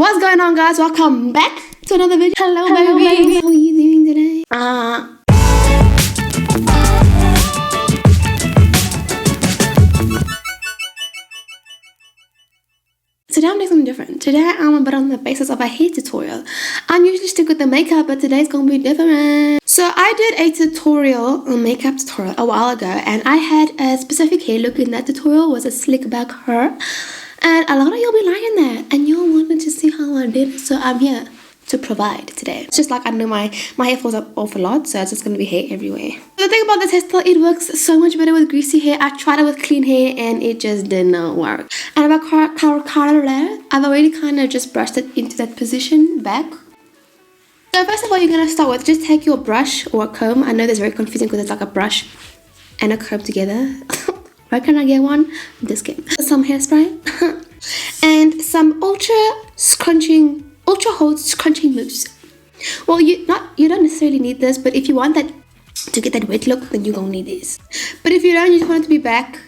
What's going on, guys? Welcome back to another video. Hello, baby. How are you doing today? Today I'm doing something different. Today I'm a bit on the basis of a hair tutorial. I usually stick with the makeup, but today's gonna be different. So I did a makeup tutorial a while ago, and I had a specific hair look in that tutorial. Was a slick back hair, and a lot of y'all be liking that, and y'all wanted to see how I did it. So I'm here to provide today. It's just like I know my hair falls off a lot, so it's just gonna be hair everywhere. The thing about this hairstyle, it works so much better with greasy hair. I tried it with clean hair and it just did not work. And I've already kind of just brushed it into that position back. So first of all, you're gonna start with just take your brush or a comb. I know that's very confusing because it's like a brush and a comb together. Where can I get one? I'm just kidding. Some hairspray and some ultra hold scrunching moves. Well, you don't necessarily need this, but if you want that to get that wet look, then you're gonna need this. But if you don't, you just want it to be back,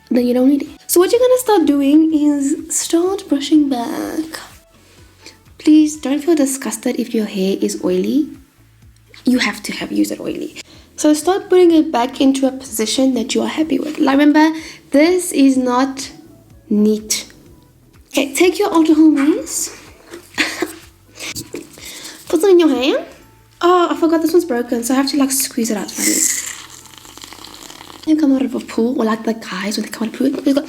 then you don't need it. So what you're gonna start doing is start brushing back. Please don't feel disgusted if your hair is oily. You have to have used it oily. So start putting it back into a position that you are happy with. Like, remember, this is not neat. Okay, take your ultra hold maze. Put it in your hand. Oh, I forgot this one's broken, so I have to like squeeze it out for me. You come out of a pool, or like the guys when they come out of a pool, they go,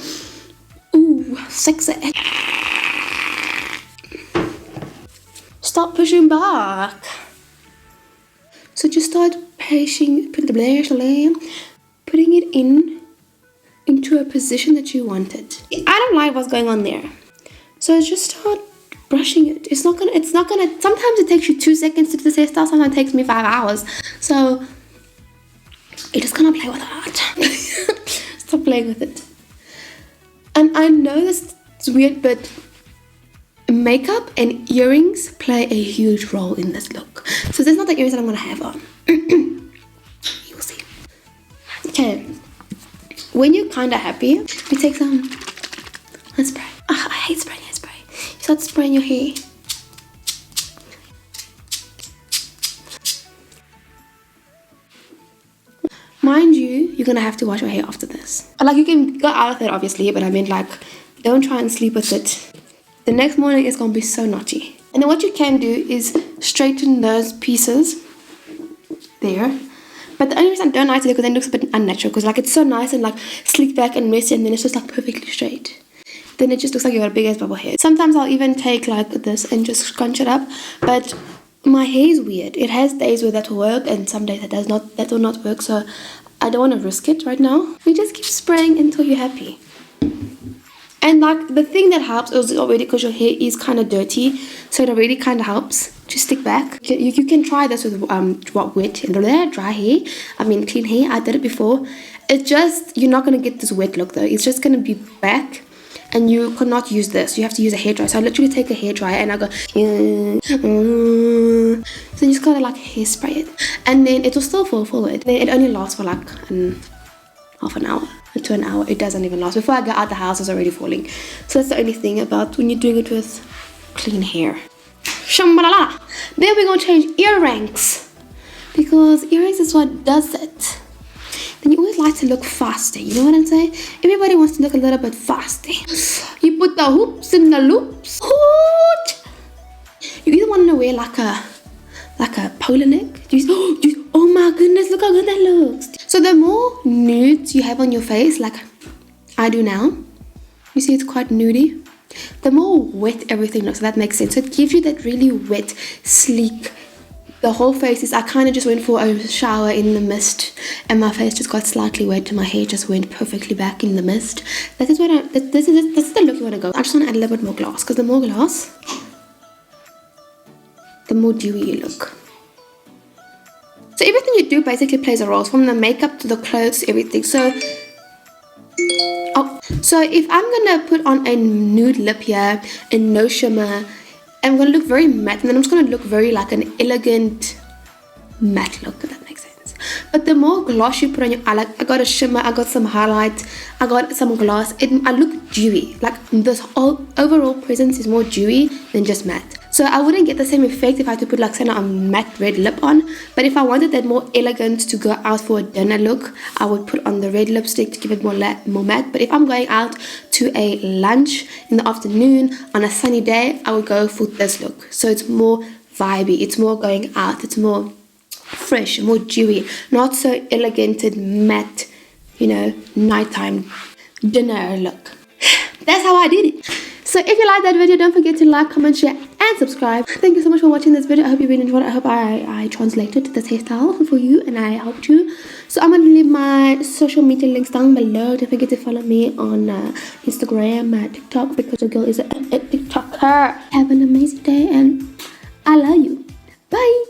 ooh, sexy. Stop pushing back. So just start putting it into a position that you wanted. I don't like what's going on there. So just start brushing it. It's not gonna, sometimes it takes you 2 seconds to do this hairstyle, sometimes it takes me 5 hours. So you just gonna play with it. Stop playing with it. And I know this is weird, but makeup and earrings play a huge role in this look. So this is not the earrings that I'm gonna have on. You'll see. Okay. When you're kinda happy, you take some spray. I hate spraying hairspray. You start spraying your hair. Mind you, you're gonna have to wash your hair after this. Like, you can go out of it obviously, but I mean, like, don't try and sleep with it. The next morning it's gonna be so knotty. And then what you can do is straighten those pieces there. But the only reason I don't like it is because then it looks a bit unnatural, because like it's so nice and like sleek back and messy, and then it's just like perfectly straight. Then it just looks like you got a big ass bubble hair. Sometimes I'll even take like this and just scrunch it up, but my hair is weird. It has days where that will work and some days that will not work, so I don't want to risk it right now. You just keep spraying until you're happy. And like the thing that helps is already, because your hair is kind of dirty, so it already kind of helps to stick back. You can try this with dry hair. I mean clean hair. I did it before. It's just, you're not going to get this wet look though. It's just going to be back, and you cannot use this. You have to use a hairdryer. So I literally take a hairdryer and I go so you just gotta like hairspray it, and then it will still fall forward. Then it only lasts for like half an hour to an hour. It doesn't even last. Before I get out the house, it's already falling. So that's the only thing about when you're doing it with clean hair. Shambalala. Then we're gonna change earrings, because earrings is what does it. Then you always like to look faster, you know what I'm saying? Everybody wants to look a little bit faster. You put the hoops in the loops. You either want to wear like a polo neck. Oh my goodness, look how good that looks. So the more nudes you have on your face, like I do now, you see it's quite nudie, the more wet everything looks. So that makes sense. So it gives you that really wet, sleek. The whole face is, I kind of just went for a shower in the mist, and my face just got slightly wet, and my hair just went perfectly back in the mist. This is the look you want to go. I just want to add a little bit more gloss, because the more gloss, the more dewy you look. So everything you do basically plays a role, from the makeup to the clothes, everything. So if I'm gonna put on a nude lip here and no shimmer, I'm gonna look very matte, and then I'm just gonna look very like an elegant matte look, if that makes sense. But the more gloss you put on your eye, like I got a shimmer, I got some highlights, I got some gloss, I look dewy. Like this whole overall presence is more dewy than just matte. So I wouldn't get the same effect if I had to put like say a matte red lip on. But if I wanted that more elegant to go out for a dinner look, I would put on the red lipstick to give it more matte. But if I'm going out to a lunch in the afternoon on a sunny day, I would go for this look. So it's more vibey, it's more going out, it's more fresh, more dewy, not so eleganted matte, you know, nighttime dinner look. That's how I did it. So if you like that video, don't forget to like, comment, share and subscribe. Thank you so much for watching this video. I hope you really enjoyed it. I hope I translated this hairstyle for you and I helped you. So I'm going to leave my social media links down below. Don't forget to follow me on Instagram, TikTok, because your girl is a TikToker. Have an amazing day and I love you. Bye.